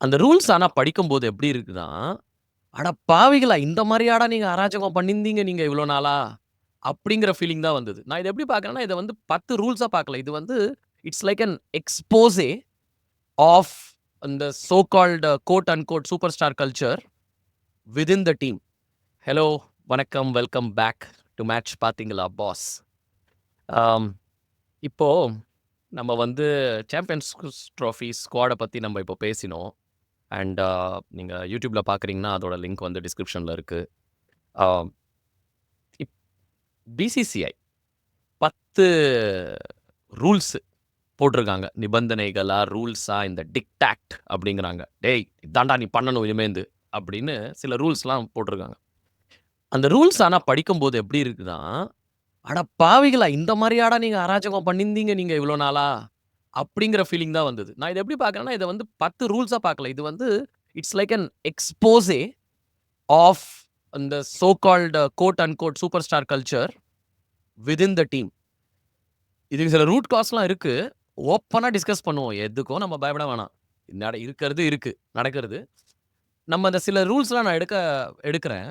அந்த ரூல்ஸ் ஆனா படிக்கும்போது எப்படி இருக்குன்னா, "அட பாவிகளா! இந்த மாரியாடா நீங்க அராஜகம் பண்ணியிருந்தீங்க நீங்க இவ்வளோ நாளா?" அப்படிங்கிற ஃபீலிங் தான் வந்தது. நான் இத எப்படி பார்க்குறேன்னா, இத வந்து 10 ரூல்ஸா பார்க்கல. இது வந்து it's like an exposé of அந்த so called quote unquote super star culture within the team. Hello, வணக்கம், வெல்கம் பேக் டூ மேட்ச் பார்த்தீங்களா பாஸ். ஆம், இப்போ நம்ம வந்து சாம்பியன்ஸ் ட்ராஃபி ஸ்குவாட பத்தி நம்ம இப்போ பேசினோம். அண்ட் நீங்க YouTubeல பார்க்குறீங்கன்னா, அதோட லிங்க் வந்து டிஸ்கிரிப்ஷன்ல இருக்கு. ஆ இப் பிசிசிஐ 10 ரூல்ஸ் போட்டிருக்காங்க. நிபந்தனைகளா, ரூல்ஸா இந்த டிக்டாட் அப்படிங்கிறாங்க. "டேய் இதான்டா நீ பண்ணணும் இனிமேந்து" அப்படின்னு சில ரூல்ஸ்லாம் போட்டிருக்காங்க. அந்த ரூல்ஸ் ஆனா படிக்கும்போது எப்படி இருக்குன்னா, "அட பாவிகளா! இந்த மாரியாடா நீங்க அராஜகம் பண்ணியிருந்தீங்க நீங்க இவ்வளோ நாளா?" அப்படிங்கிற ஃபீலிங் தான் வந்தது. நான் இத எப்படி பார்க்குறேன்னா, இத வந்து 10 ரூல்ஸா பார்க்கல. இது வந்து it's like an exposé of அந்த so called quote unquote super star culture within the team. இதுக்கு சில ரூட் காஸ்லாம் இருக்கு. ஓப்பனா டிஸ்கஸ் பண்ணுவோம். எதுக்கும் நம்ம பயப்பட வேணாம். இருக்கிறது இருக்கு. நடக்கிறது. நம்ம அந்த சில ரூல்ஸ்லாம் நான் எடுக்கிறேன்.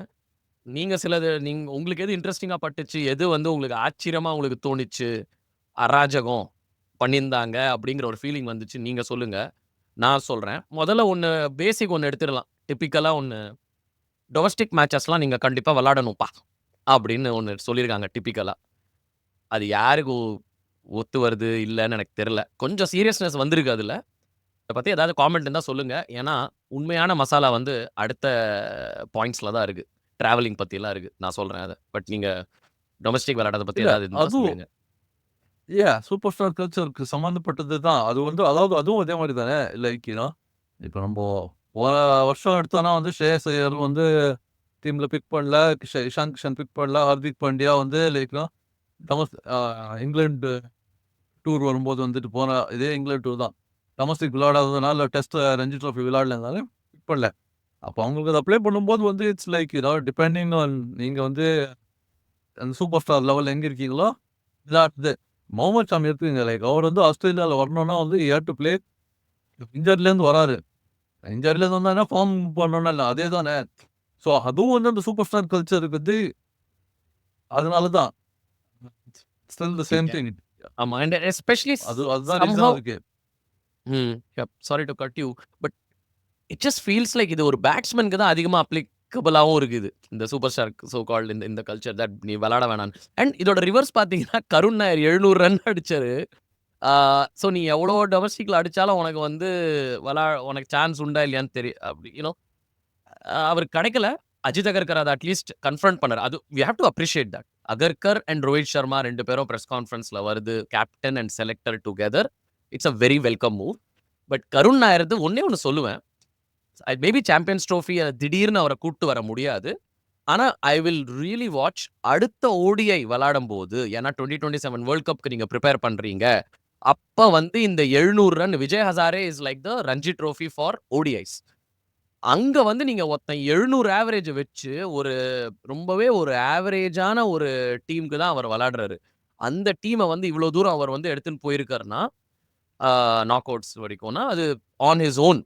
நீங்க சிலது உங்களுக்கு எது இன்ட்ரஸ்டிங்கா பட்டுச்சு? எது வந்து உங்களுக்கு ஆச்சரியமா உங்களுக்கு தோணிச்சு? அராஜகம் பண்ணியிருந்தாங்க அப்படிங்கிற ஒரு ஃபீலிங் வந்துச்சு. நீங்க சொல்லுங்க. நான் சொல்றேன். முதல்ல பேசிக் ஒண்ணு எடுத்துறலாம். டிப்பிக்கலா டொமஸ்டிக் மேட்சஸ்லாம் நீங்க கண்டிப்பா விளையாடணும்ப்பா. அப்படின்னு ஒண்ணு சொல்லியிருக்காங்க டிப்பிக்கலா. அது யாருக்கு ஒத்து வருது, இல்லன்னு எனக்கு தெரியல. கொஞ்சம் சீரியஸ்னஸ் வந்திருக்கு அதுல. இத பத்தி ஏதாவது காமெண்ட் இருந்தா சொல்லுங்க. ஏன்னா, உண்மையான மசாலா வந்து அடுத்த பாயிண்ட்ஸ்ல தான் இருக்கு. டிராவலிங் பத்திலாம் இருக்கு. நான் சொல்றேன் அத. பட் நீங்க டொமஸ்டிக் விளையாடுறத பத்தி இல்ல. ஏதாவது இருந்தா அதுவும் சொல்லிடுங்க. சூப்பர் ஸ்டார் கல்ச்சருக்கு சம்மந்தப்பட்டது தான். அது வந்து அதாவது அதுவும் அதே மாரி தானே. லைக் இப்ப நம்போ போன வருஷம் எடுத்தோம்னா வந்து ஸ்ரேயஸ் ஐயர் வந்து டீம்ல பிக் பண்ணல. இஷாந்த் கிஷன் பிக் பண்ணல. ஹார்திக் பாண்டியா வந்து டொமஸ் இங்கிலாந்து டூர் வரும்போது வந்துட்டு போன இதே இங்கிலாந்து டூர் தான். டொமஸ்டிக் விளையாடாததுனால டெஸ்ட் ரஞ்சி ட்ராஃபி விளையாடலனால பிக் பண்ணல. அப்ப அவங்களுக்கு அத அப்ளை பண்ணும்போது வந்து இட்ஸ் லைக் டிபெண்டிங் ஆன் நீங்க வந்து அந்த சூப்பர் ஸ்டார் லெவல்ல எங்க இருக்கீங்களோ, இதாட்டு முகமது ஷாமி இருக்குங்க. லைக் அவர் வந்து ஆஸ்திரேலியால வரணும்னா வந்து ஹி ஹேட் டூ பிளே. இன்ஜர்லேருந்து வராரு. இன்ஜர்லேருந்து வந்தாருன்னா ஃபார்ம் பண்ணணும்னா இல்ல. அதே தானே. ஸோ அதுவும் வந்து அந்த சூப்பர் ஸ்டார் கல்ச்சருக்கு வந்து அதனால தான். Still the same thing. ஆமா. அண்ட் எஸ்பெஷலி அதுதான் ரீசனா சம்ஹவ் இருக்கு. Sorry to cut you. But it just feels like இது ஒரு பேட்ஸ்மேன்க்கு தான் அதிகமா அப்ளிகபிளாவும் இருக்குது. இந்த சூப்பர் ஸ்டார் சோ கால்ட் இந்த இந்த கல்ச்சர் தட் நீ விளையாட வேணான்னு. அண்ட் இதோட ரிவர்ஸ் பார்த்தீங்கன்னா, கருண் நாயர் 700 ரன் அடிச்சாரு. ஆ ஸோ நீ எவ்வளோ டொமஸ்டிக்ல அடிச்சாலும் உனக்கு வந்து உனக்கு சான்ஸ் உண்டா இல்லையான்னு அப்படி அவருக்கு கிடைக்கல. அஜித் அகர்கர் அத அட்லீஸ்ட் கன்ஃபரண்ட் பண்ணாரு. அது we have to appreciate that. Agarkar and Rohit Sharma 2 பேரும் பிரஸ் கான்ஃபரன்ஸ்ல வருது. Captain and selector together. It's a very welcome move. But Karun நாயர்து ஒண்ணே ஒண்ணு சொல்லுவேன். மேபி சாம்பியன்ஸ் ட்ரோஃபி திடீர்னு அவர கூட்டு வர முடியாது. ஆனா, ஐ வில் ரியலி வாட்ச் அடுத்த ஓடிஐ விளையாடும்போது, ஏன்னா 2027 வேர்ல்ட் கப்க்கு நீங்க பிரிப்பேர் பண்றீங்க. அப்ப வந்து இந்த 700 run Vijay Hazare is like the Ranji trophy for ODIs. அங்க வந்து நீங்க ஒருத்தன் 700 ஆவரேஜ் வச்சு, ரொம்பவே ஒரு ஆவரேஜான ஒரு டீம்க்கு தான் அவர் விளையாடுறாரு. அந்த டீம வந்து இவ்ளோ தூரம் அவர் வந்து எடுத்துன்னு போயிருக்காருன்னா, நாக் அவுட்ஸ் வரைக்கும்னா, அது ஆன் ஹிஸ் ஓன்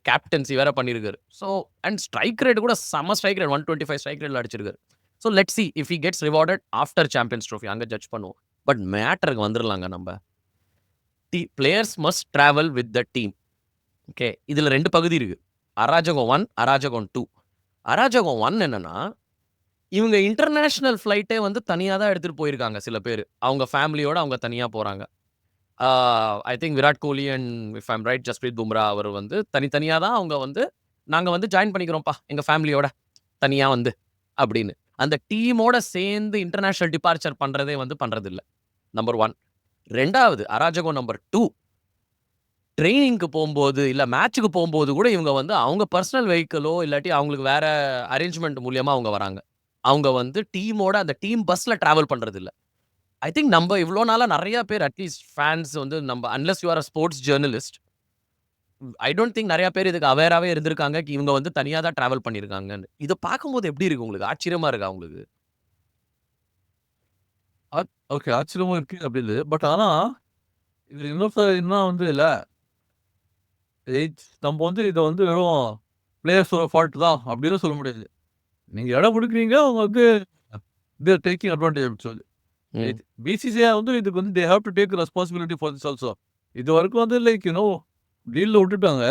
கேப்டன்சி வேற பண்ணியிருக்காரு. ஸோ அண்ட் ஸ்ட்ரைக் ரேட் கூட செம்ம ஸ்ட்ரைக் ரேட் 125 ஸ்ட்ரைக் ரேட்ல அடிச்சிருக்காரு. So let's see if he gets rewarded after champions trophy அங்க ஜட்ஜ் பண்ணுவோம். பட் மேட்டருக்கு வந்துரலாங்க நம்ப. Players must travel with the team. Okay. இதுல 2 பகுதி இருக்கு. அராஜகம் 1, அராஜகம் 2. அராஜகம் 1 என்னன்னா, இவங்க இன்டர்நேஷனல் ஃப்ளைட்டே வந்து தனியா தான் எடுத்துட்டு போயிருக்காங்க சில பேரு. அவங்க ஃபேமிலியோட அவங்க தனியா போறாங்க. Ah I think Virat Kohli and if I am right Jasprit Bumrah அவர் வந்து தனித்தனியா தான் அவங்க வந்து, "நாங்க வந்து ஜாயின் பண்ணிக்கிறோம்ப்பா, எங்க ஃபேமிலியோட தனியா வந்து" அப்படின்னு. அந்த டீமோட சேர்ந்து இன்டர்நேஷனல் டிபார்ச்சர் பண்றதே வந்து பண்றதில்ல. நம்பர் 1. 2வது அராஜகம் நம்பர் 2 ட்ரெய்னிங்க்கு போம்போது, இல்ல மேட்ச்சுக்கு போம்போது கூட இவங்க வந்து அவங்க பெர்சனல் வெஹிக்கிளோ, இல்லாட்டி அவங்களுக்கு வேற அரேஞ்ச்மென்ட் மூலியமா அவங்க வராங்க. அவங்க வந்து டீமோட அந்த டீம் பஸ்ல டிராவல் பண்றதில்ல. ஐ திங்க் நம்ப இவ்ளோ நாளா நெறைய பேர் அட்லீஸ்ட் ஃபேன்ஸ் வந்து unless you are a sports journalist, I don't think நெறைய பேர் இதுக்கு அவேராவே இருந்திருக்காங்க. இவங்க வந்து தனியா தான் டிராவல் பண்ணியிருக்காங்கன்னு. இத பார்க்கும்போது எப்படி இருக்கு உங்களுக்கு? ஆச்சரியமா இருக்கா உங்களுக்கு? ஓகே. ஆச்சரியமா இருக்கு அப்படின்னு. பட் ஆனா, இதுல இன்னொரு என்ன வந்து இல்ல நம்ம வந்து இதை வந்து வெறும் பிளேயர்ஸோட ஃபால்ட் தான் அப்படின்னு சொல்ல முடியாது. நீங்க இடம் கொடுக்குறீங்க, அவங்க வந்து their taking advantage. Hmm. BCCI வந்து இதுக்கு வந்து they have to take responsibility for this also. இது வரைக்கும் வந்து லைக் டீல்ல விட்டுட்டாங்க.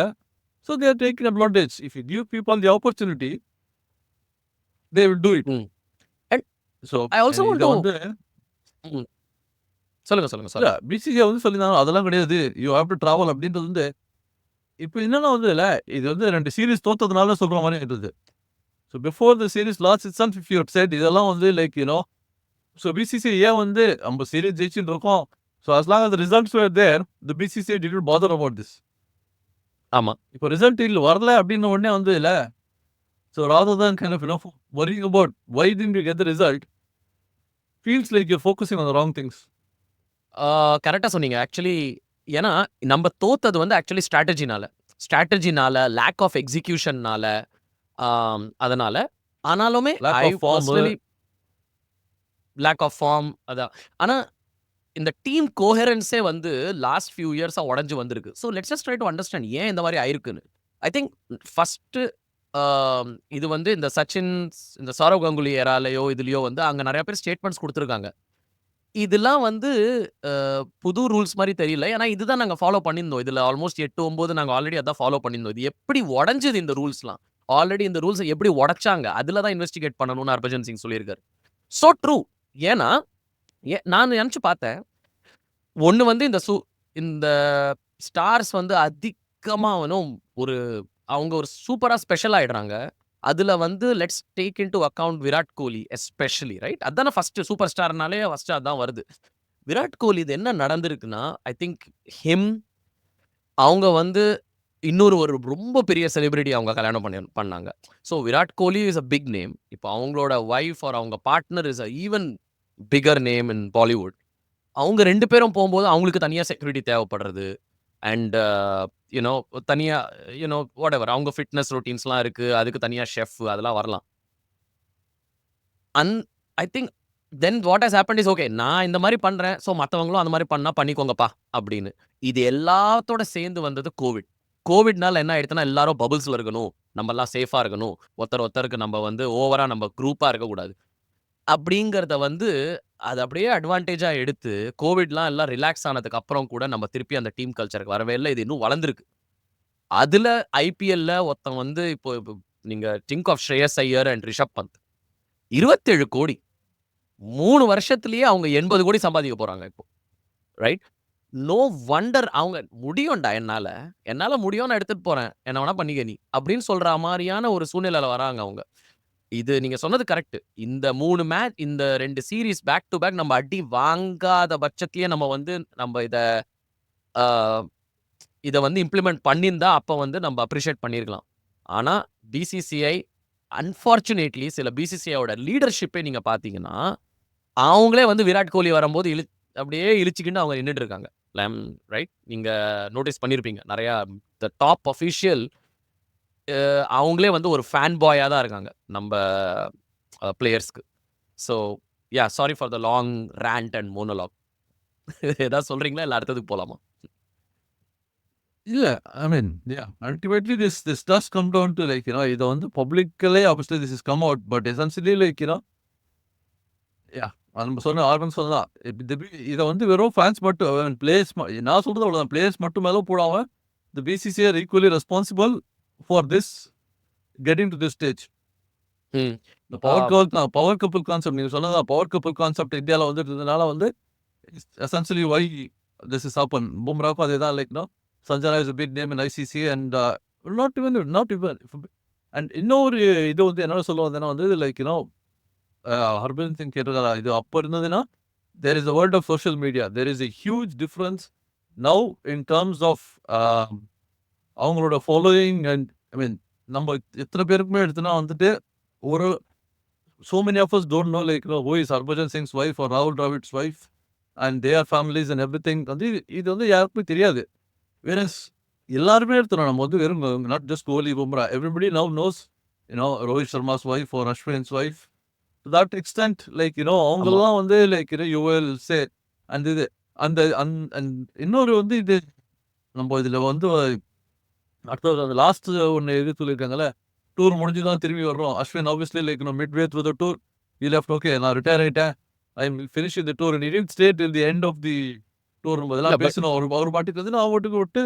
So they are taking advantage. If you give people the opportunity they will do it. Hmm. And so I also want இதை to வந்து hmm. சொல்லுங்க, சொல்லுங்க. இல்ல சாரி. பிசிசிஐ வந்து சொல்லியிருந்தாங்க அதெல்லாம் கிடையாது. யூ ஹேவ் டு டிராவல் அப்படின்றது வந்து இப்போ என்னன்னா வந்து இல்ல இது வந்து 2 சீரிஸ் தோத்ததுனால சொல்ற மாதிரி ஆயிடுது. So before the series lost itself if you had said இதெல்லாம் வந்து லைக் ஸோ பிசிசிஐ ஏன் வந்து நம்ம சீரிஸ் ஜெயிச்சுட்டு இருக்கோம். So as long as the results were there, the BCCI didn't bother about this. ஆமா. இப்போ ரிசல்ட் இல்ல வரல அப்படின்ன உடனே வந்து இல்ல. So rather than kind of worrying about why didn't you get the result, feels like you're focusing on the wrong things. கரெக்ட்டா சொன்னீங்க. ஆக்சுவலி ஏன்னா, நம்ம தோத்தது வந்து ஆக்சுவலி ஸ்ட்ராட்டஜினால, லேக் ஆஃப் எக்ஸிகியூஷன்னால, அதனால. ஆனாலுமே Lack ஐ of form. Personally lack of form அதான். ஆனா, இந்த டீம் கோஹெரன்ஸே வந்து லாஸ்ட் ஃபியூ இயர்ஸா உடைஞ்சு வந்திருக்கு. So let's just try to understand ஏன் இந்த மாரி ஆயிருக்குன்னு. ஐ திங்க் ஃபர்ஸ்ட்டு இது வந்து இந்த சச்சின், இந்த சௌரவ் கங்குலி எராலயோ, இதுலயோ வந்து அங்க நெறைய பேர் ஸ்டேட்மெண்ட்ஸ் குடுத்துருக்காங்க. இதெல்லாம் வந்து புது ரூல்ஸ் மாரி தெரியல. ஏன்னா, இதுதான் நாங்க ஃபாலோ பண்ணியிருந்தோம். இதுல ஆல்மோஸ்ட் 8, 9 நாங்க ஆல்ரெடி அதான் ஃபாலோ பண்ணியிருந்தோம். இது எப்படி உடைஞ்சது இந்த ரூல்ஸ்லாம்? ஆல்ரெடி இந்த ரூல்ஸ எப்படி உடைச்சாங்க? அதுல தான் இன்வெஸ்டிகேட் பண்ணணும்னு ஹர்பஜன் சிங் சொல்லியிருக்காரு. So true. ஏன்னா, நான் நெனச்சு பார்த்தேன். ஒண்ணு வந்து இந்த ஸ்டார்ஸ் வந்து அதிகமா ஒரு அவங்க ஒரு சூப்பரா ஸ்பெஷல் ஆயிடுறாங்க. அதுல வந்து let's take into account Virat Kohli especially right? அதானே ஃபர்ஸ்ட்டு சூப்பர் ஸ்டார்னாலே ஃபர்ஸ்ட்டு அதான் வருது. விராட் கோலி இது என்ன நடந்திருக்குன்னா, ஐ திங்க் ஹிம் அவங்க வந்து இன்னொரு ஒரு ரொம்ப பெரிய செலிபிரிட்டி அவங்க கல்யாணம் பண்ணாங்க. So Virat Kohli is a big name. இப்போ அவங்களோட வைஃப் ஆர் அவங்க partner is a even bigger name in Bollywood. அவங்க 2 பேரும் போம்போது அவங்களுக்கு தனியா செக்யூரிட்டி தேவைப்படுறது. அண்ட் தனியா வாட்டெவர் அவங்க ஃபிட்னஸ் ரொட்டீன்ஸ்லாம் இருக்கு. அதுக்கு தனியா ஷெஃப் அதெல்லாம் வரலாம். An I think then what has happened is okay. நான் இந்த மாரி பண்றேன். ஸோ மத்தவங்களும் அந்த மாரி பண்ணா பண்ணிக்கோங்கப்பா அப்படின்னு. இது எல்லாத்தோட சேர்ந்து வந்தது கோவிட். கோவிட்னால என்ன ஆயிடுச்சுன்னா, எல்லாரும் பபிள்ஸ்ல இருக்கணும். நம்மலாம் சேஃபா இருக்கணும். ஒருத்தருக்கு நம்ம வந்து ஓவரா நம்ம குரூப்பா இருக்கக்கூடாது. அப்படிங்கிறத வந்து அது அப்படியே அட்வான்டேஜா எடுத்து, கோவிட்லாம் எல்லாம் ரிலாக்ஸ் ஆனதுக்கு அப்புறம் கூட நம்ம திருப்பி அந்த டீம் கல்ச்சருக்கு வரவே இல்ல. இது இன்னும் வளர்ந்திருக்கு. அதுல ஐபிஎல்ல ஒருத்தன் வந்து இப்போ இப்போ நீங்க think of Shreyas Iyer and Rishabh Pant. 27 கோடி. 3 வருஷத்திலேயே அவங்க 80 கோடி சம்பாதிக்க போறாங்க இப்போ. ரைட்? நோ வண்டர் அவங்க முடியும்டா என்னால. என்னால முடியும் நான் எடுத்துட்டு போறேன். என்ன வேணா பண்ணிக்க நீ. அப்படின்னு சொல்ற மாரியான ஒரு சூழ்நிலையில வராங்க அவங்க. இது நீங்க சொன்னது கரெக்ட். இந்த 3 மேட்ச் இந்த 2 சீரிஸ் பேக் டூ பேக் நம்ம அடி வாங்காத பட்சத்திலேயே நம்ம அ இத வந்து இம்ப்ளிமெண்ட் பண்ணியிருந்தா, அப்ப வந்து நம்ம அப்ரிஷியேட் பண்ணியிருக்கலாம். ஆனா, பிசிசிஐ அன்பார்ச்சுனேட்லி சில பிசிசிஐயோட லீடர்ஷிப்பே நீங்க பார்த்தீங்கன்னா, அவங்களே வந்து விராட் கோலி வரும்போது அப்படியே இழிச்சுக்கின்னு அவங்க நின்னுட்டு இருக்காங்க. லம் ரைட்? நீங்க நோட்டீஸ் பண்ணியிருப்பீங்க. நெறையா த டாப் அஃபிஷியல் அவங்களே வந்து ஒரு ஃபேன் பாயா தான் இருக்காங்க. நம்ப பிளேயர்ஸ்க்கு. So, sorry for the long rant and monologue. ஏதாவது சொல்றீங்களா? இல்ல அடுத்ததுக்கு போலாமா? இல்ல. I mean ultimately this does come down to like இத வந்து பப்ளிக்கலே obviously this is come out. But essentially like நம்ம சொன்ன ஆர்வம் சொல்லலாம். இத வந்து வெறும் ஃபேன்ஸ் மட்டும் பிளேயர்ஸ் நான் சொல்றது அவ்வளவுதான். பிளேயர்ஸ் மட்டும் மேல போடாம the BCCI are equally responsible for this getting to this stage. ம். இந்த ஆ. பவர் கப்புள் கான்செப்ட் நீங்க சொன்னதான் பவர் கப்புள் கான்செப்ட் இந்தியால வந்துட்டு இருந்ததுனால வந்து essentially why this is happen. பும்ராவுக்கும் அதே தான் like Sanjana is a big name in ICC and not even and இன்னொரு இது வந்து என்ன சொல்ல வந்தேன்னா வந்து லைக் ஹர்பஜன் சிங் கேட்டிருக்காரா இது அப்போ இருந்ததுன்னா there is a world of social media. There is a huge difference now in terms of அவங்களோட ஃபாலோயிங் அண்ட் ஐ மீன் நம்ம எத்தனை பேருக்குமே எடுத்தோன்னா வந்துட்டு ஒரு so many of us don't know like who is Harbhajan Singh's wife or Rahul Dravid's wife and their families and everything. வந்து இது வந்து யாருக்குமே தெரியாது. Whereas எல்லாருமே எடுத்துறோம் நம்ம வந்து வெறும் not just Kohli Bumrah everybody now knows Rohit Sharma's wife or Ashwin's wife to that extent like ஆமா. அவங்கெல்லாம் வந்து like you will say and இது அந்த இன்னொரு வந்து இது நம்ம இதுல வந்து அடுத்தது அந்த லாஸ்ட் ஒண்ணு இது சொல்லியிருக்காங்கல்ல, டூர் முடிஞ்சு தான் திரும்பி வர்றோம். Ashwin obviously like midway through the tour he left. Okay நான் ரிட்டயர் ஆயிட்டேன். I am finishing the tour. He didn't stay till the end of the tour. இல்ல இதெல்லாம் பேசணும். அவர் பாட்டுக்கு வந்து நான் பாட்டுக்கு விட்டு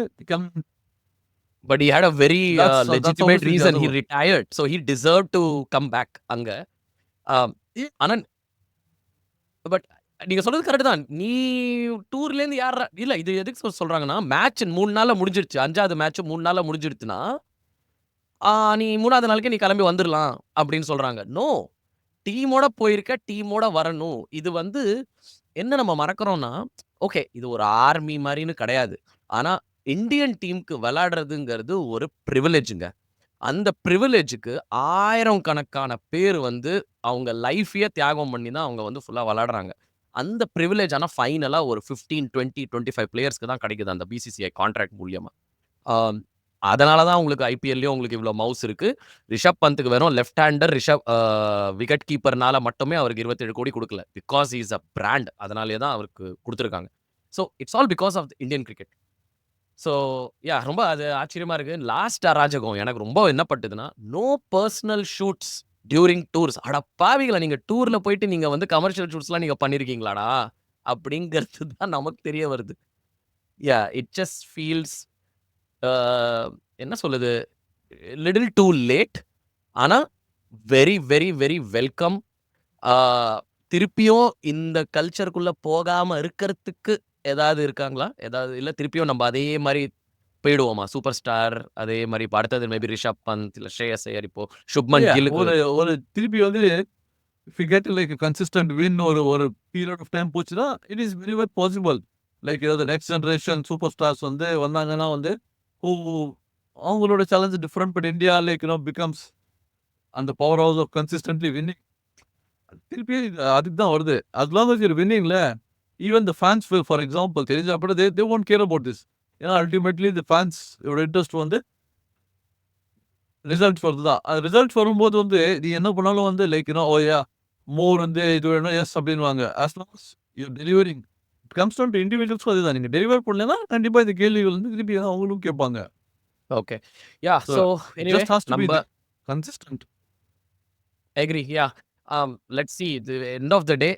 but he had a very that's legitimate obviously the reason. other He one. retired, so he deserved to come back அங்க. ஆனா பட் நீங்க சொல்றது கரெக்ட் தான். நீ டூர்லேருந்து யார்ரா இல்ல இது எதுக்கு சொல்றாங்கன்னா, மேட்ச் 3 நாள்ல முடிஞ்சிருச்சு. 5வது மேட்ச் 3 நாள்ல முடிஞ்சிடுச்சுன்னா, நீ 3வது நாளுக்கே நீ கிளம்பி வந்துரலாம் அப்படின்னு சொல்றாங்க. நோ. டீமோட போயிருக்க, டீமோட வரணும். இது வந்து என்ன நம்ம மறக்கிறோம்னா, ஓகே இது ஒரு ஆர்மி மாரின்னு கிடையாது. ஆனா இந்தியன் டீமுக்கு விளையாடுறதுங்கிறது ஒரு பிரிவிலேஜ்ங்க. அந்த பிரிவிலேஜ்க்கு 1000 கணக்கான பேர் வந்து அவங்க லைஃபையே தியாகம் பண்ணி தான் அவங்க வந்து ஃபுல்லா விளையாடுறாங்க. அந்த பிரிவிலேஜ் ஆனா ஃபைனலா ஒரு 15, 20, 25 பிளேயர்ஸ்க்கு தான் கிடைக்குது அந்த பிசிசிஐ கான்ட்ராக்ட் மூலியமா. ஆம், அதனால தான் உங்களுக்கு ஐபிஎல்லயும் உங்களுக்கு இவ்ளோ மவுஸ் இருக்கு. ரிஷப் பந்த்க்கு வெறும் லெஃப்ட் ஹேண்டர் விக்கெட் கீப்பர்னால மட்டுமே அவருக்கு 27 கோடி குடுக்கல. Because he is a brand. அதனாலேயே தான் அவருக்கு குடுத்துருக்காங்க. So it's all because of Indian cricket. So ரொம்ப அது ஆச்சரியமா இருக்கு. லாஸ்ட் அராஜகம் எனக்கு ரொம்ப என்ன பட்டுதுன்னா, no personal shoots during tours. அட பாவிகளா! நீங்க டூர்ல போயிட்டு நீங்க வந்து கமர்ஷியல் ஷூட்ஸ்லாம் நீங்க பண்ணியிருக்கீங்களாடா? அப்படிங்கிறது தான் நமக்கு தெரிய வருது. இட் ஜஸ்ட் ஃபீல்ஸ் அ என்ன சொல்லுது? Little too late. ஆனா வெரி, வெரி, வெரி வெல்கம். ஆ திருப்பியும் இந்த கல்ச்சர்க்குள்ள போகாம இருக்கறதுக்கு ஏதாவது இருக்காங்களா? ஏதாவது இல்ல திருப்பியும் நம்ம அதே மாரி போயிடுவோமா? சூப்பர் ஸ்டார் அதே மாரி இப்ப அடுத்தது மேபி ரிஷப் பந்த், இல்ல ஸ்ரேயஸ் ஐயர் இப்போ சுப்மன் கில்லுக்கு ஒரு திருப்பி வந்து if you get like a consistent win ஒரு period of time போச்சுன்னா it is very well possible. Like the next generation superstars வந்து வந்தாங்கன்னா வந்து who அவங்களோட challenge different. But India like becomes அந்த powerhouse of consistently winning. திருப்பி அதுக்கு தான் வருது. as long as you're winningல even the fans will, for example தெரிஞ்சா கூட they won't care about this. ஏன்னா ultimately the fans யோட இன்ட்ரெஸ்ட் வந்து ரிசல்ட்ஸ் வருது தான். ரிசல்ட்ஸ் வரும்போது வந்து நீ என்ன பண்ணாலும் வந்து லைக் மோர் வந்து இது வேணும் எஸ் அப்படின்னுவாங்க. as long as you're delivering it comes down to individuals. அதுதான் நீங்க டெலிவர் பண்ணலன்னா கண்டிப்பா இந்த கேள்விகள் வந்து திருப்பி அவங்களும் கேட்பாங்க. Okay. So so it anyway just has to be நம்ம consistent. Agree. Let's see the end of the day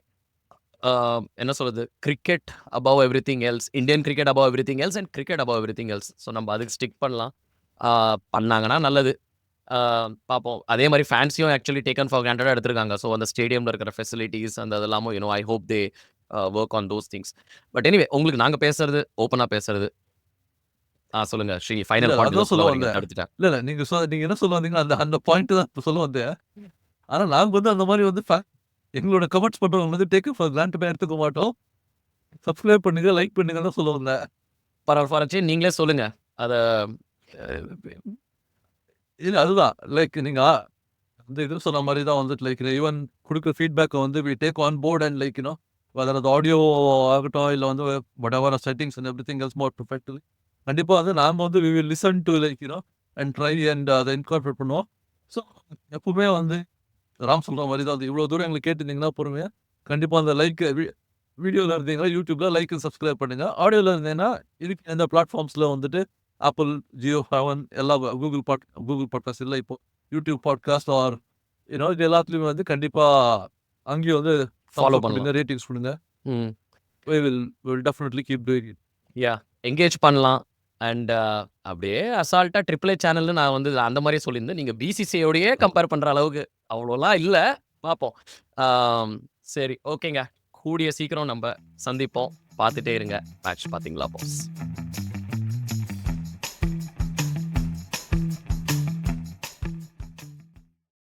என்ன சொல்றது? Cricket above everything else. Indian cricket above everything else and cricket above everything else. So நம்ம அதுக்கு stick பண்ணலாம். பண்ணாங்கன்னா நல்லது. பார்ப்போம். அதே மாரி ஃபேன்ஸையும் ஆக்சுவலி டேக்கன் ஃபார் கிராண்டடா எடுத்திருக்காங்க. ஸோ அந்த ஸ்டேடியம்ல இருக்கிற ஃபெசிலிட்டீஸ் அந்த அதெல்லாமும் I hope they work on those things. But anyway உங்களுக்கு நாங்க பேசுறது, ஓப்பனா பேசுறது. சொல்லுங்க ஸ்ரீ. இல்ல ஃபைனல் பாயிண்ட் அதான் ஏதோ சொல்ல சொல்ல வரீங்க. வந்தேன். தடுத்துட்டேன். இல்ல நீங்க என்ன சொல்ல வந்தீங்க அந்த அந்த பாயிண்ட் தான் இப்ப சொல்ல வந்தேன். ஆனா நாங்க வந்து அந்த மாதிரி வந்து எங்களோட கமெண்ட்ஸ் பண்றவங்க வந்து டேக் ஃபார் கிராண்டடா எடுத்துக்க மாட்டோம். சப்ஸ்கிரைப் பண்ணுங்க, லைக் பண்ணுங்க தான் சொல்ல வந்தேன். பரவாயில்ல நீங்களே சொல்லுங்க. அத இல்ல அதுதான் லைக் நீங்க வந்து இது சொன்ன மாதிரி தான் வந்துட்டு லைக் ஈவன் கொடுக்குற ஃபீட்பேக்கை வந்து we take on board and like whether அது ஆடியோ ஆகட்டும் இல்லை வந்து whatever settings and everything else more perfectly கண்டிப்பாக வந்து நாம வந்து we will listen to like and try and அதை இன்கார்பரேட் பண்ணுவோம். ஸோ எப்பவுமே வந்து ராம் சொல்ற மாதிரி தான் இவ்வளோ தூரம் எங்களுக்கு கேட்டிருந்தீங்கன்னா பொறுமையாக கண்டிப்பாக அந்த லைக் வீடியோவில் இருந்தீங்கன்னா யூடியூப்ல லைக் சப்ஸ்கிரைப் பண்ணுங்க. ஆடியோவில் இருந்தீங்கன்னா இதுக்கு எந்த பிளாட்ஃபார்ம்ஸில் வந்துட்டு ஆப்பிள், ஜியோ, ஹெவன் எல்லா கூகுள் பாட்காஸ்ட் இல்லை இப்போ யூடியூப் பாட்காஸ்ட் ஆர் இது எல்லாத்துலயும் வந்து கண்டிப்பா அங்கேயும் வந்து ஃபாலோ thumbs up கொடுங்க, பண்ணலாம். ரேட்டிங்ஸ் கொடுங்க. ம். we will definitely keep doing it. Engage பண்ணலாம். அண்ட் அப்படியே அசால்ட்டா ட்ரிபிள் ஏ சேனல்னு நான் வந்து அந்த மாதிரியே சொல்லியிருந்தேன். நீங்க பிசிசிஐயோடயே கம்பேர் பண்ற அளவுக்கு அவ்வளோலாம் இல்ல. பார்ப்போம். சரி ஓகேங்க. கூடிய சீக்கிரம் நம்ம சந்திப்போம். பார்த்துட்டே இருங்க. மேட்ச் பார்த்தீங்களா பாஸ்.